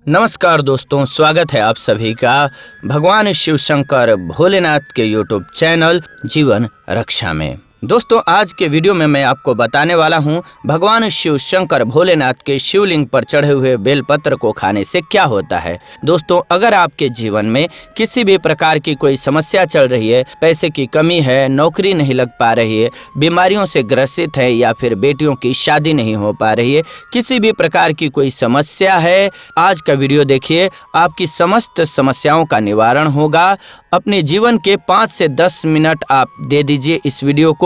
नमस्कार दोस्तों, स्वागत है आप सभी का भगवान शिव शंकर भोलेनाथ के यूट्यूब चैनल जीवन रक्षा में। दोस्तों, आज के वीडियो में मैं आपको बताने वाला हूं भगवान शिव शंकर भोलेनाथ के शिवलिंग पर चढ़े हुए बेलपत्र को खाने से क्या होता है। दोस्तों, अगर आपके जीवन में किसी भी प्रकार की कोई समस्या चल रही है, पैसे की कमी है, नौकरी नहीं लग पा रही है, बीमारियों से ग्रसित है या फिर बेटियों की शादी नहीं हो पा रही है, किसी भी प्रकार की कोई समस्या है, आज का वीडियो देखिए, आपकी समस्त समस्याओं का निवारण होगा। अपने जीवन के 5 से 10 मिनट आप दे दीजिए इस वीडियो को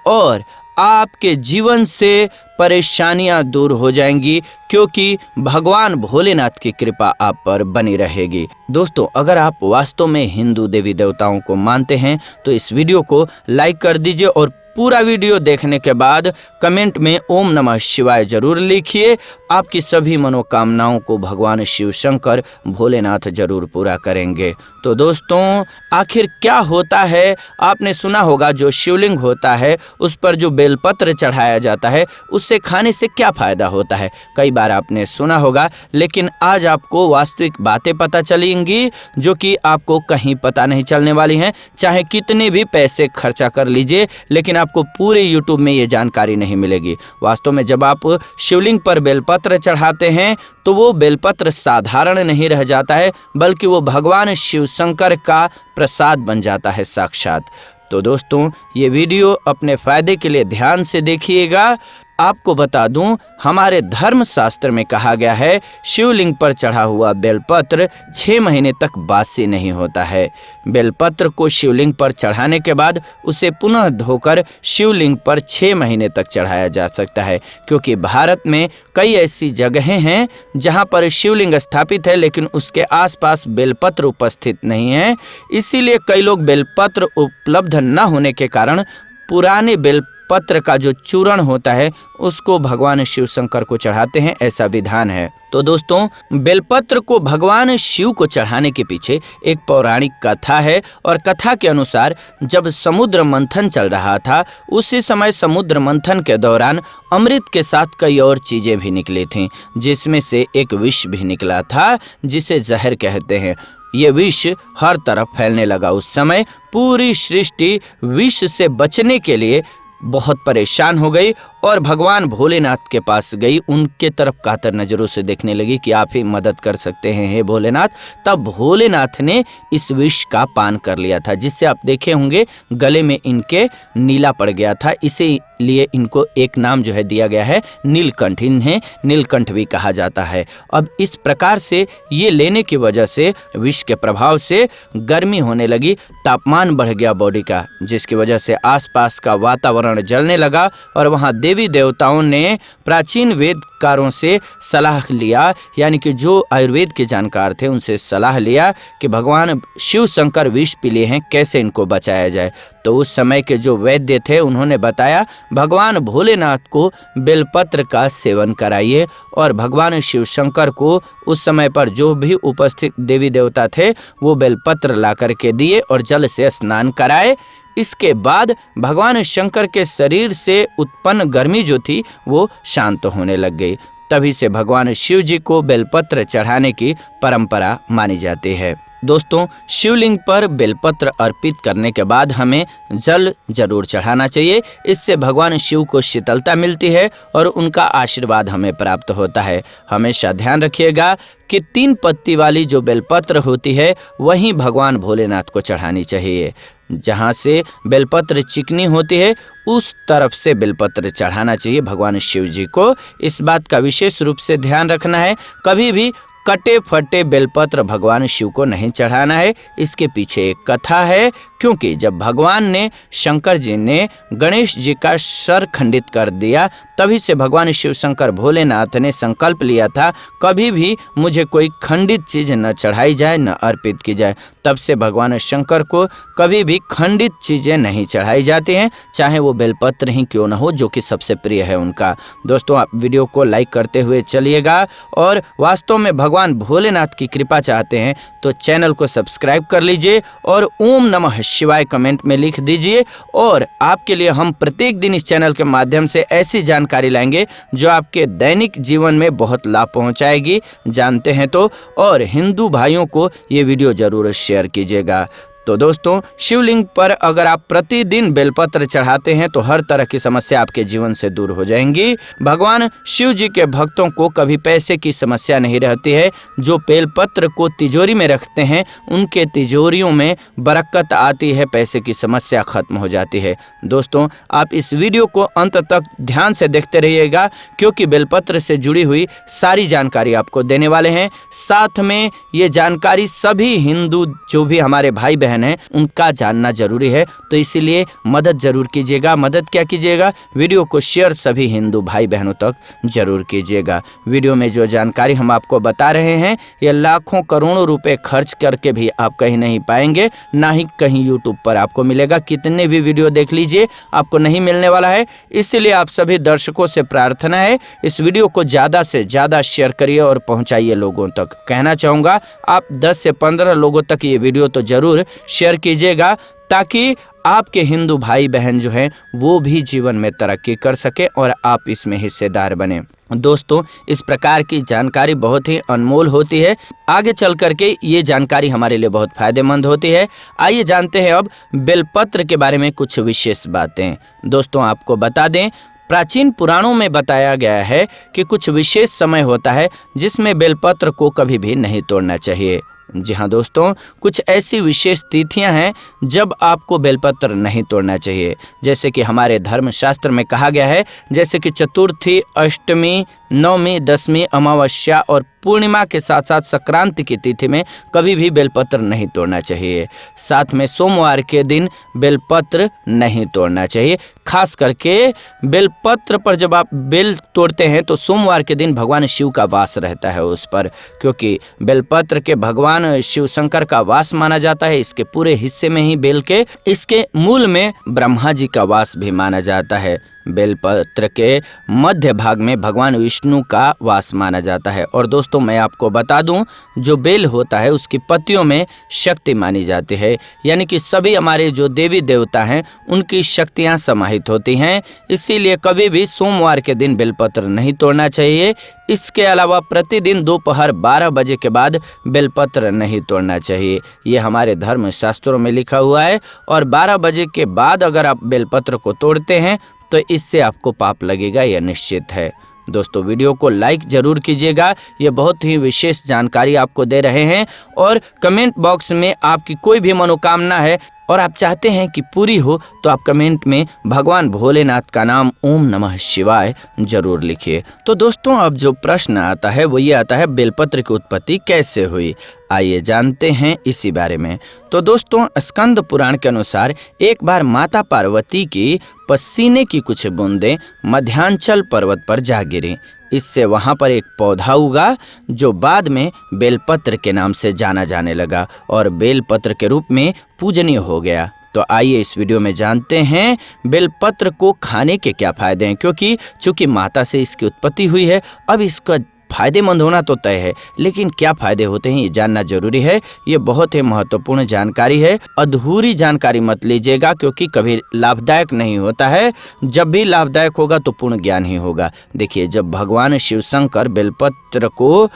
और आपके जीवन से परेशानियां दूर हो जाएंगी, क्योंकि भगवान भोलेनाथ की कृपा आप पर बनी रहेगी। दोस्तों, अगर आप वास्तव में हिंदू देवी देवताओं को मानते हैं तो इस वीडियो को लाइक कर दीजिए और पूरा वीडियो देखने के बाद कमेंट में ओम नमः शिवाय जरूर लिखिए। आपकी सभी मनोकामनाओं को भगवान शिव शंकर भोलेनाथ जरूर पूरा करेंगे। तो दोस्तों, आखिर क्या होता है? आपने सुना होगा जो शिवलिंग होता है उस पर जो बेलपत्र चढ़ाया जाता है उससे खाने से क्या फायदा होता है, कई बार आपने सुना होगा, लेकिन आज आपको वास्तविक बातें पता चलेंगी जो कि आपको कहीं पता नहीं चलने वाली हैं। चाहे कितने भी पैसे खर्चा कर लीजिए, लेकिन आपको पूरे यूट्यूब में ये जानकारी नहीं मिलेगी। वास्तव में जब आप शिवलिंग पर बेलपत्र चढ़ाते हैं तो वो बेलपत्र साधारण नहीं रह जाता है, बल्कि वो भगवान शिव शंकर का प्रसाद बन जाता है साक्षात। तो दोस्तों, ये वीडियो अपने फायदे के लिए ध्यान से देखिएगा। आपको बता दूं, हमारे धर्म शास्त्र में कहा गया है शिवलिंग पर चढ़ा हुआ बेलपत्र 6 महीने तक बासी नहीं होता है। बेलपत्र को शिवलिंग पर चढ़ाने के बाद उसे पुनः धोकर शिवलिंग पर 6 महीने तक चढ़ाया जा सकता है, क्योंकि भारत में कई ऐसी जगहें हैं जहां पर शिवलिंग स्थापित है लेकिन उसके आसपास बेलपत्र उपस्थित नहीं है। इसीलिए कई लोग बेलपत्र उपलब्ध न होने के कारण पुराने बेलपत्र का जो चूर्ण होता है उसको भगवान शिव शंकर को चढ़ाते हैं, ऐसा विधान है। तो दोस्तों, बेलपत्र को भगवान शिव को चढ़ाने के पीछे एक पौराणिक कथा है और कथा के अनुसार जब समुद्र मंथन चल रहा था, उसी समय समुद्र मंथन के दौरान अमृत के साथ कई और चीजें भी निकली थीं, जिसमें से एक विष भी निकला था जिसे जहर कहते हैं। ये विष हर तरफ फैलने लगा। उस समय पूरी सृष्टि विष से बचने के लिए बहुत परेशान हो गई और भगवान भोलेनाथ के पास गई, उनके तरफ कातर नजरों से देखने लगी कि आप ही मदद कर सकते हैं हे भोलेनाथ। तब भोलेनाथ ने इस विष का पान कर लिया था, जिससे आप देखे होंगे गले में इनके नीला पड़ गया था। इसीलिए इनको एक नाम जो है दिया गया है नीलकंठ। इन्हें नीलकंठ भी कहा जाता है। अब इस प्रकार से ये लेने की वजह से विष के प्रभाव से गर्मी होने लगी, तापमान बढ़ गया बॉडी का, जिसकी वजह से आसपास का वातावरण जलने लगा और वहां देवी देवताओं ने प्राचीन वेदकारों से सलाह लिया, यानी कि जो आयुर्वेद के जानकार थे उनसे सलाह लिया कि भगवान शिव शंकर विष पी लिए हैं, कैसे इनको बचाया जाए। तो उस समय के जो वैद्य थे उन्होंने बताया भगवान भोलेनाथ को बेलपत्र का सेवन कराइए और भगवान शिव शंकर को उस समय पर जो भी उपस्थित देवी देवता थे वो बेलपत्र ला करके दिए और जल से स्नान कराए। इसके बाद भगवान शंकर के शरीर से उत्पन्न गर्मी जो थी वो शांत होने लग गई। तभी से भगवान शिव जी को बेलपत्र चढ़ाने की परंपरा मानी जाती है। दोस्तों, शिवलिंग पर बेलपत्र अर्पित करने के बाद हमें जल जरूर चढ़ाना चाहिए। इससे भगवान शिव को शीतलता मिलती है और उनका आशीर्वाद हमें प्राप्त होता है। हमेशा ध्यान रखिएगा कि 3 पत्ती वाली जो बेलपत्र होती है वहीं भगवान भोलेनाथ को चढ़ानी चाहिए। जहाँ से बेलपत्र चिकनी होती है उस तरफ से बेलपत्र चढ़ाना चाहिए भगवान शिव जी को। इस बात का विशेष रूप से ध्यान रखना है, कभी भी कटे फटे बेलपत्र भगवान शिव को नहीं चढ़ाना है। इसके पीछे एक कथा है, क्योंकि जब भगवान ने शंकर जी ने गणेश जी का सर खंडित कर दिया, तभी से भगवान शिव शंकर भोलेनाथ ने संकल्प लिया था कभी भी मुझे कोई खंडित चीज न चढ़ाई जाए, न अर्पित की जाए। तब से भगवान शंकर को कभी भी खंडित चीजें नहीं चढ़ाई जाती हैं, चाहे वो बेलपत्र ही क्यों न हो, जो कि सबसे प्रिय है उनका। दोस्तों, आप वीडियो को लाइक करते हुए चलिएगा और वास्तव में भगवान भगवान भोलेनाथ की कृपा चाहते हैं तो चैनल को सब्सक्राइब कर लीजिए और ओम नमः शिवाय कमेंट में लिख दीजिए। और आपके लिए हम प्रत्येक दिन इस चैनल के माध्यम से ऐसी जानकारी लाएंगे जो आपके दैनिक जीवन में बहुत लाभ पहुंचाएगी, जानते हैं तो। और हिंदू भाइयों को ये वीडियो जरूर शेयर कीजिएगा। तो दोस्तों, शिवलिंग पर अगर आप प्रतिदिन बेलपत्र चढ़ाते हैं तो हर तरह की समस्या आपके जीवन से दूर हो जाएंगी। भगवान शिव जी के भक्तों को कभी पैसे की समस्या नहीं रहती है। जो बेलपत्र को तिजोरी में रखते हैं उनके तिजोरियों में बरकत आती है, पैसे की समस्या खत्म हो जाती है। दोस्तों, आप इस वीडियो को अंत तक ध्यान से देखते रहिएगा क्योंकि बेलपत्र से जुड़ी हुई सारी जानकारी आपको देने वाले हैं। साथ में ये जानकारी सभी हिंदू जो भी हमारे भाई बहन है उनका जानना जरूरी है, तो इसीलिए मदद जरूर कीजिएगा। मदद क्या कीजिएगा, वीडियो को शेयर सभी हिंदू भाई बहनों तक जरूर कीजिएगा। वीडियो में जो जानकारी हम आपको बता रहे हैं ये लाखों करोड़ों रुपए खर्च करके भी आप कहीं नहीं पाएंगे, ना ही कहीं यूट्यूब पर आपको मिलेगा। कितने भी वीडियो देख लीजिए आपको नहीं मिलने वाला है। इसलिए आप सभी दर्शकों से प्रार्थना है इस वीडियो को ज्यादा से ज्यादा शेयर करिए और पहुंचाइए लोगों तक। कहना चाहूंगा आप 10 से 15 लोगों तक ये वीडियो तो जरूर शेयर कीजिएगा ताकि आपके हिंदू भाई बहन जो हैं वो भी जीवन में तरक्की कर सके और आप इसमें हिस्सेदार बने। दोस्तों, इस प्रकार की जानकारी बहुत ही अनमोल होती है, आगे चल करके ये जानकारी हमारे लिए बहुत फायदेमंद होती है। आइए जानते हैं अब बेलपत्र के बारे में कुछ विशेष बातें। दोस्तों, आपको बता दें प्राचीन पुराणों में बताया गया है कि कुछ विशेष समय होता है जिसमें बेलपत्र को कभी भी नहीं तोड़ना चाहिए। जी हाँ दोस्तों, कुछ ऐसी विशेष तिथियां हैं जब आपको बेलपत्र नहीं तोड़ना चाहिए। जैसे कि हमारे धर्मशास्त्र में कहा गया है, जैसे कि चतुर्थी, अष्टमी, नवमी, दसवीं, अमावस्या और पूर्णिमा के साथ साथ संक्रांति की तिथि में कभी भी बेलपत्र नहीं तोड़ना चाहिए। साथ में सोमवार के दिन बेलपत्र नहीं तोड़ना चाहिए। खास करके बेलपत्र पर जब आप बेल तोड़ते हैं तो सोमवार के दिन भगवान शिव का वास रहता है उस पर, क्योंकि बेलपत्र के भगवान शिव शंकर का वास माना जाता है। इसके पूरे हिस्से में ही बेल के इसके मूल में ब्रह्मा जी का वास भी माना जाता है। बेलपत्र के मध्य भाग में भगवान विष्णु का वास माना जाता है। और दोस्तों, मैं आपको बता दूं, जो बेल होता है उसकी पत्तियों में शक्ति मानी जाती है, यानी कि सभी हमारे जो देवी देवता हैं उनकी शक्तियां समाहित होती हैं। इसीलिए कभी भी सोमवार के दिन बेलपत्र नहीं तोड़ना चाहिए। इसके अलावा प्रतिदिन दोपहर 12 बजे के बाद बेलपत्र नहीं तोड़ना चाहिए, ये हमारे धर्म शास्त्रों में लिखा हुआ है। और 12 बजे के बाद अगर आप बेलपत्र को तोड़ते हैं तो इससे आपको पाप लगेगा, यह निश्चित है। दोस्तों, वीडियो को लाइक जरूर कीजिएगा, ये बहुत ही विशेष जानकारी आपको दे रहे हैं। और कमेंट बॉक्स में आपकी कोई भी मनोकामना है और आप चाहते हैं कि पूरी हो तो आप कमेंट में भगवान भोलेनाथ का नाम ओम नमः शिवाय जरूर लिखिए। तो दोस्तों, अब जो प्रश्न आता है वो ये आता है, बेलपत्र की उत्पत्ति कैसे हुई? आइए जानते हैं इसी बारे में। तो दोस्तों, स्कंद पुराण के अनुसार एक बार माता पार्वती की पसीने की कुछ बूंदें मध्यांचल पर्वत पर जा गिरी। इससे वहाँ पर एक पौधा उगा जो बाद में बेलपत्र के नाम से जाना जाने लगा और बेलपत्र के रूप में पूजनीय हो गया। तो आइए इस वीडियो में जानते हैं बेलपत्र को खाने के क्या फायदे हैं, क्योंकि चूंकि माता से इसकी उत्पत्ति हुई है, अब इसका फायदेमंद होना तो तय है, लेकिन क्या फायदे होते हैं ये जानना जरूरी है। ये बहुत ही महत्वपूर्ण जानकारी है, अधूरी जानकारी मत लीजिएगा क्योंकि कभी लाभदायक नहीं होता है। जब भी लाभदायक होगा तो पूर्ण ज्ञान ही होगा। देखिए, जब भगवान शिव शंकर बेलपत्र को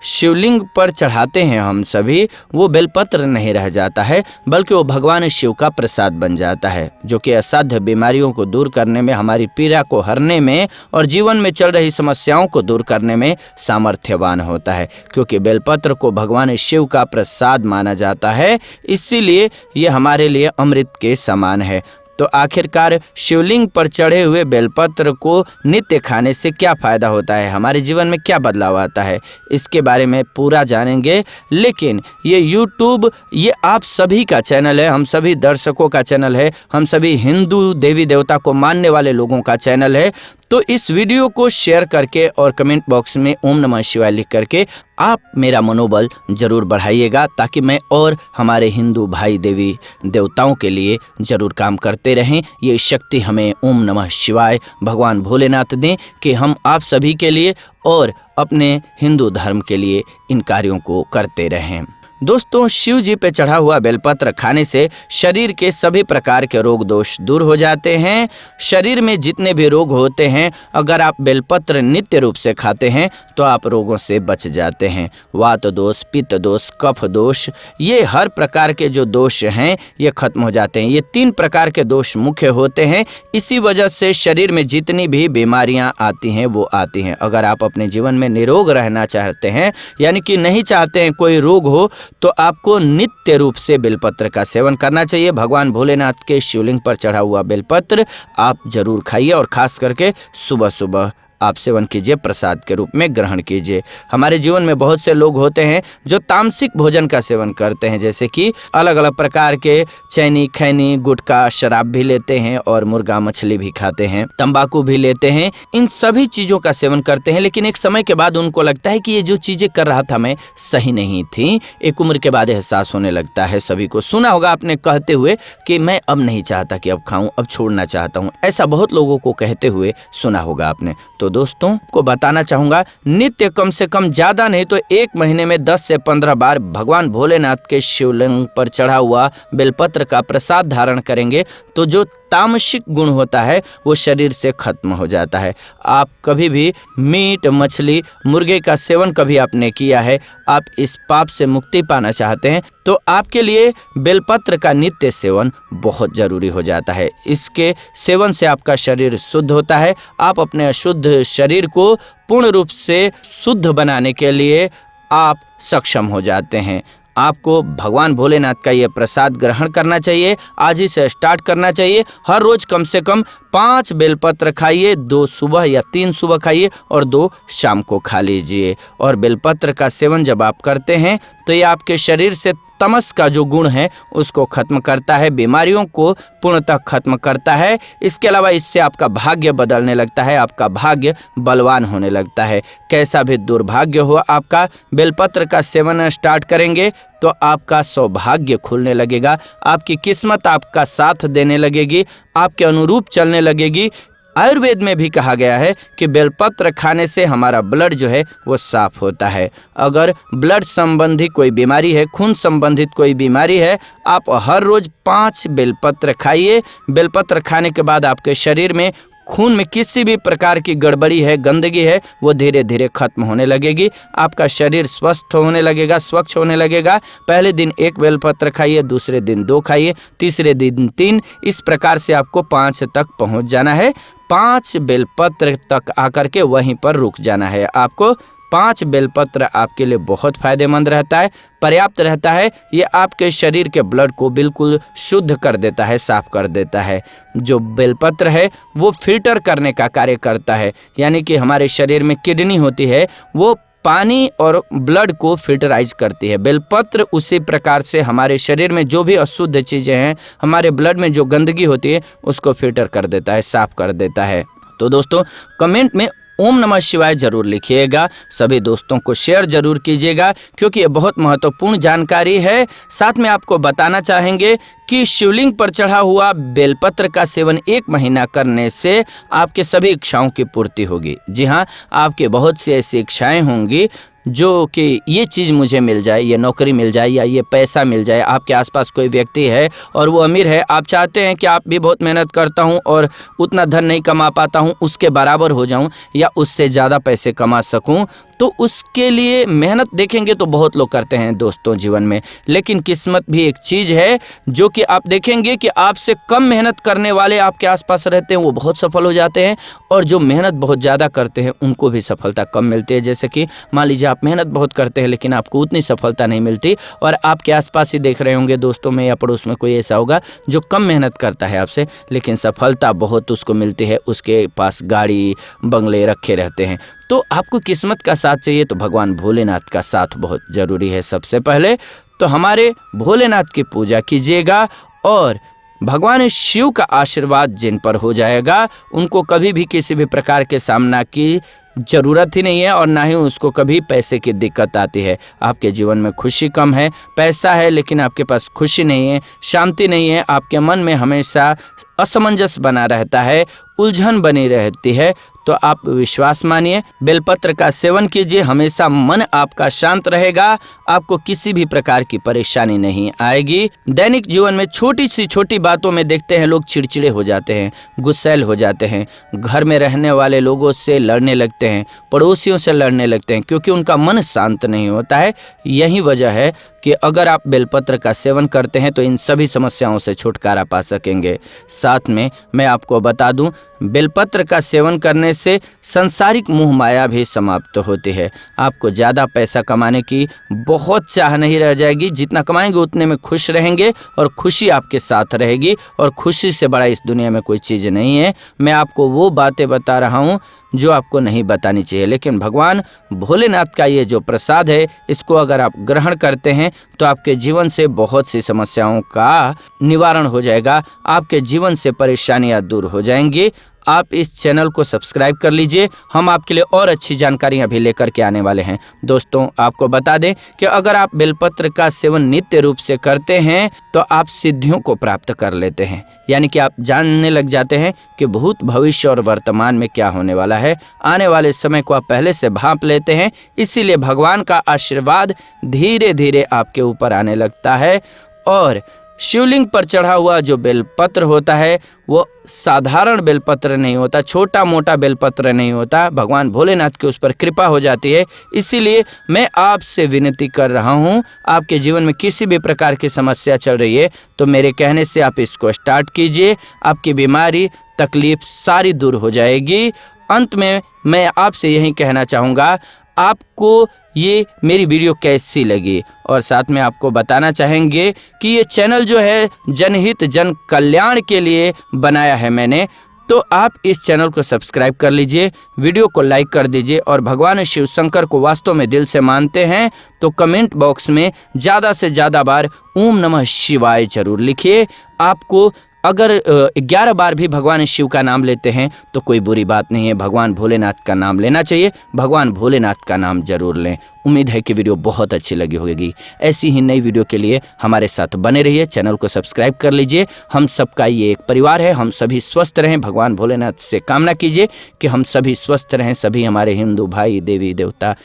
शिवलिंग पर चढ़ाते हैं हम सभी, वो बेलपत्र नहीं रह जाता है बल्कि वो भगवान शिव का प्रसाद बन जाता है, जो कि असाध्य बीमारियों को दूर करने में, हमारी पीड़ा को हरने में और जीवन में चल रही समस्याओं को दूर करने में सामर्थ्यवान होता है। क्योंकि बेलपत्र को भगवान शिव का प्रसाद माना जाता है, इसीलिए ये हमारे लिए अमृत के समान है। तो आखिरकार शिवलिंग पर चढ़े हुए बेलपत्र को नित्य खाने से क्या फ़ायदा होता है, हमारे जीवन में क्या बदलाव आता है, इसके बारे में पूरा जानेंगे। लेकिन ये YouTube ये आप सभी का चैनल है, हम सभी दर्शकों का चैनल है, हम सभी हिंदू देवी देवता को मानने वाले लोगों का चैनल है। तो इस वीडियो को शेयर करके और कमेंट बॉक्स में ओम नमः शिवाय लिख करके आप मेरा मनोबल जरूर बढ़ाइएगा, ताकि मैं और हमारे हिंदू भाई देवी देवताओं के लिए जरूर काम करते रहें। ये शक्ति हमें ओम नमः शिवाय भगवान भोलेनाथ दें कि हम आप सभी के लिए और अपने हिंदू धर्म के लिए इन कार्यों को करते रहें। दोस्तों, शिव जी पे चढ़ा हुआ बेलपत्र खाने से शरीर के सभी प्रकार के रोग दोष दूर हो जाते हैं। शरीर में जितने भी रोग होते हैं, अगर आप बेलपत्र नित्य रूप से खाते हैं तो आप रोगों से बच जाते हैं। वात दोष, पित्त दोष, कफ दोष, ये हर प्रकार के जो दोष हैं ये खत्म हो जाते हैं। ये 3 प्रकार के दोष मुख्य होते हैं। इसी वजह से शरीर में जितनी भी बीमारियां आती हैं वो आती हैं। अगर आप अपने जीवन में निरोग रहना चाहते हैं, यानी कि नहीं चाहते हैं कोई रोग हो, तो आपको नित्य रूप से बेलपत्र का सेवन करना चाहिए। भगवान भोलेनाथ के शिवलिंग पर चढ़ा हुआ बेलपत्र आप जरूर खाइए और खास करके सुबह सुबह आप सेवन कीजिए, प्रसाद के रूप में ग्रहण कीजिए। हमारे जीवन में बहुत से लोग होते हैं जो तामसिक भोजन का सेवन करते हैं, जैसे कि अलग अलग प्रकार के चैनी, खैनी, गुटखा, शराब भी लेते हैं और मुर्गा मछली भी खाते हैं, तंबाकू भी लेते हैं। इन सभी चीज़ों का सेवन करते हैं, लेकिन एक समय के बाद उनको लगता है कि ये जो चीज़ें कर रहा था मैं सही नहीं थी। एक उम्र के बाद एहसास होने लगता है। सभी को सुना होगा आपने कहते हुए कि मैं अब नहीं चाहता कि अब खाऊं, अब छोड़ना चाहता हूं। ऐसा बहुत लोगों को कहते हुए सुना होगा आपने। तो दोस्तों को बताना चाहूंगा, नित्य कम से कम ज्यादा नहीं तो 1 महीने में 10 से 15 बार भगवान भोलेनाथ के शिवलिंग पर चढ़ा हुआ बेलपत्र का प्रसाद धारण करेंगे तो जो तामसिक गुण होता है वो शरीर से खत्म हो जाता है। आप कभी भी मीट, मछली, मुर्गे का सेवन कभी आपने किया है, आप इस पाप से मुक्ति पाना चाहते हैं तो आपके लिए बेलपत्र का नित्य सेवन बहुत जरूरी हो जाता है। इसके सेवन से आपका शरीर शुद्ध होता है। आप अपने अशुद्ध शरीर को पूर्ण रूप से शुद्ध बनाने के लिए आप सक्षम हो जाते हैं। आपको भगवान भोलेनाथ का ये प्रसाद ग्रहण करना चाहिए। आज ही से स्टार्ट करना चाहिए। हर रोज कम से कम 5 बेलपत्र खाइए, 2 सुबह या 3 सुबह खाइए और 2 शाम को खा लीजिए। और बेलपत्र का सेवन जब आप करते हैं तो ये आपके शरीर से तमस का जो गुण है उसको खत्म करता है, बीमारियों को पूर्णतः खत्म करता है। इसके अलावा इससे आपका भाग्य बदलने लगता है, आपका भाग्य बलवान होने लगता है। कैसा भी दुर्भाग्य हो, आपका बेलपत्र का सेवन स्टार्ट करेंगे तो आपका सौभाग्य खुलने लगेगा, आपकी किस्मत आपका साथ देने लगेगी, आपके अनुरूप चलने लगेगी। आयुर्वेद में भी कहा गया है कि बेलपत्र खाने से हमारा ब्लड जो है वो साफ होता है। अगर ब्लड संबंधी कोई बीमारी है, खून संबंधित कोई बीमारी है, आप हर रोज 5 बेलपत्र खाइए। बेलपत्र खाने के बाद आपके शरीर में खून में किसी भी प्रकार की गड़बड़ी है, गंदगी है, वो धीरे धीरे खत्म होने लगेगी। आपका शरीर स्वस्थ होने लगेगा, स्वच्छ होने लगेगा। पहले दिन 1 बेलपत्र खाइए, दूसरे दिन 2 खाइए, तीसरे दिन 3, इस प्रकार से आपको 5 तक पहुंच जाना है। 5 बेलपत्र तक आकर के वहीं पर रुक जाना है। आपको 5 बेलपत्र आपके लिए बहुत फायदेमंद रहता है, पर्याप्त रहता है। ये आपके शरीर के ब्लड को बिल्कुल शुद्ध कर देता है, साफ कर देता है। जो बेलपत्र है वो फिल्टर करने का कार्य करता है, यानी कि हमारे शरीर में किडनी होती है, वो पानी और ब्लड को फिल्टराइज करती है। बेलपत्र उसी प्रकार से हमारे शरीर में जो भी अशुद्ध चीज़ें हैं, हमारे ब्लड में जो गंदगी होती है उसको फिल्टर कर देता है, साफ कर देता है। तो दोस्तों, कमेंट में ओम नमः शिवाय जरूर लिखिएगा। सभी दोस्तों को शेयर जरूर कीजिएगा क्योंकि ये बहुत महत्वपूर्ण जानकारी है। साथ में आपको बताना चाहेंगे कि शिवलिंग पर चढ़ा हुआ बेलपत्र का सेवन 1 महीना करने से आपके सभी इच्छाओं की पूर्ति होगी। जी हाँ, आपके बहुत सी ऐसी इच्छाएं होंगी जो कि ये चीज़ मुझे मिल जाए, ये नौकरी मिल जाए या ये पैसा मिल जाए। आपके आसपास कोई व्यक्ति है और वो अमीर है, आप चाहते हैं कि आप भी बहुत मेहनत करता हूँ और उतना धन नहीं कमा पाता हूँ, उसके बराबर हो जाऊँ या उससे ज़्यादा पैसे कमा सकूँ, तो उसके लिए मेहनत देखेंगे तो बहुत लोग करते हैं दोस्तों जीवन में। लेकिन किस्मत भी एक चीज़ है जो कि आप देखेंगे कि आपसे कम मेहनत करने वाले आपके आसपास रहते हैं, वो बहुत सफल हो जाते हैं, और जो मेहनत बहुत ज़्यादा करते हैं उनको भी सफलता कम मिलती है। जैसे कि मान लीजिए आप मेहनत बहुत करते हैं लेकिन आपको उतनी सफलता नहीं मिलती, और आपके आसपास ही देख रहे होंगे दोस्तों में या पड़ोस में कोई ऐसा होगा जो कम मेहनत करता है आपसे लेकिन सफलता बहुत उसको मिलती है, उसके पास गाड़ी बंगले रखे रहते हैं। तो आपको किस्मत का साथ चाहिए तो भगवान भोलेनाथ का साथ बहुत ज़रूरी है। सबसे पहले तो हमारे भोलेनाथ की पूजा कीजिएगा और भगवान शिव का आशीर्वाद जिन पर हो जाएगा उनको कभी भी किसी भी प्रकार के सामना की जरूरत ही नहीं है और ना ही उसको कभी पैसे की दिक्कत आती है। आपके जीवन में खुशी कम है, पैसा है लेकिन आपके पास खुशी नहीं है, शांति नहीं है, आपके मन में हमेशा असमंजस बना रहता है, उलझन बनी रहती है, तो आप विश्वास मानिए, बेलपत्र का सेवन कीजिए, हमेशा मन आपका शांत रहेगा, आपको किसी भी प्रकार की परेशानी नहीं आएगी। दैनिक जीवन में छोटी सी छोटी बातों में देखते हैं लोग चिड़चिड़े हो जाते हैं, गुस्सैल हो जाते हैं, घर में रहने वाले लोगों से लड़ने लगते हैं, पड़ोसियों से लड़ने लगते हैं, क्योंकि उनका मन शांत नहीं होता है। यही वजह है कि अगर आप बेलपत्र का सेवन करते हैं तो इन सभी समस्याओं से छुटकारा पा सकेंगे। साथ में मैं आपको बता दूं, बेलपत्र का सेवन करने से संसारिक मोह माया भी समाप्त होती है। आपको ज़्यादा पैसा कमाने की बहुत चाह नहीं रह जाएगी, जितना कमाएंगे उतने में खुश रहेंगे और खुशी आपके साथ रहेगी, और खुशी से बड़ा इस दुनिया में कोई चीज़ नहीं है। मैं आपको वो बातें बता रहा हूँ जो आपको नहीं बतानी चाहिए, लेकिन भगवान भोलेनाथ का ये जो प्रसाद है, इसको अगर आप ग्रहण करते हैं तो आपके जीवन से बहुत सी समस्याओं का निवारण हो जाएगा, आपके जीवन से परेशानियां दूर हो जाएंगी। आप इस चैनल को सब्सक्राइब कर लीजिए, हम आपके लिए और अच्छी जानकारियां भी लेकर के आने वाले हैं। दोस्तों, आपको बता दें कि अगर आप बेलपत्र का सेवन नित्य रूप से करते हैं तो आप सिद्धियों को प्राप्त कर लेते हैं, यानी कि आप जानने लग जाते हैं कि भूत, भविष्य और वर्तमान में क्या होने वाला है। आने वाले समय को आप पहले से भांप लेते हैं, इसीलिए भगवान का आशीर्वाद धीरे धीरे आपके ऊपर आने लगता है। और शिवलिंग पर चढ़ा हुआ जो बेलपत्र होता है वो साधारण बेलपत्र नहीं होता, छोटा मोटा बेलपत्र नहीं होता, भगवान भोलेनाथ की उस पर कृपा हो जाती है। इसीलिए मैं आपसे विनती कर रहा हूँ, आपके जीवन में किसी भी प्रकार की समस्या चल रही है तो मेरे कहने से आप इसको स्टार्ट कीजिए, आपकी बीमारी तकलीफ सारी दूर हो जाएगी। अंत में मैं आपसे यही कहना चाहूँगा, आपको ये मेरी वीडियो कैसी लगी, और साथ में आपको बताना चाहेंगे कि ये चैनल जो है जनहित जन कल्याण के लिए बनाया है मैंने, तो आप इस चैनल को सब्सक्राइब कर लीजिए, वीडियो को लाइक कर दीजिए, और भगवान शिव शंकर को वास्तव में दिल से मानते हैं तो कमेंट बॉक्स में ज़्यादा से ज़्यादा बार ओम नमः शिवाय जरूर लिखिए। आपको अगर 11 बार भी भगवान शिव का नाम लेते हैं तो कोई बुरी बात नहीं है, भगवान भोलेनाथ का नाम लेना चाहिए, भगवान भोलेनाथ का नाम जरूर लें। उम्मीद है कि वीडियो बहुत अच्छी लगी होगी। ऐसी ही नई वीडियो के लिए हमारे साथ बने रहिए, चैनल को सब्सक्राइब कर लीजिए। हम सबका ये एक परिवार है, हम सभी स्वस्थ रहें, भगवान भोलेनाथ से कामना कीजिए कि हम सभी स्वस्थ रहें, सभी हमारे हिंदू भाई देवी देवता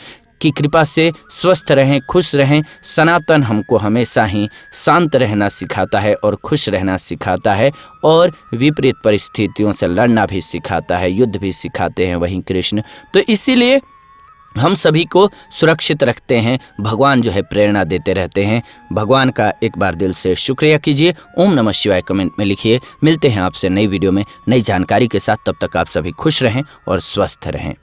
की कृपा से स्वस्थ रहें, खुश रहें। सनातन हमको हमेशा ही शांत रहना सिखाता है और खुश रहना सिखाता है, और विपरीत परिस्थितियों से लड़ना भी सिखाता है, युद्ध भी सिखाते हैं वहीं कृष्ण। तो इसीलिए हम सभी को सुरक्षित रखते हैं, भगवान जो है प्रेरणा देते रहते हैं। भगवान का एक बार दिल से शुक्रिया कीजिए। ओम नमः शिवाय कमेंट में लिखिए। मिलते हैं आपसे नई वीडियो में नई जानकारी के साथ, तब तक आप सभी खुश रहें और स्वस्थ रहें।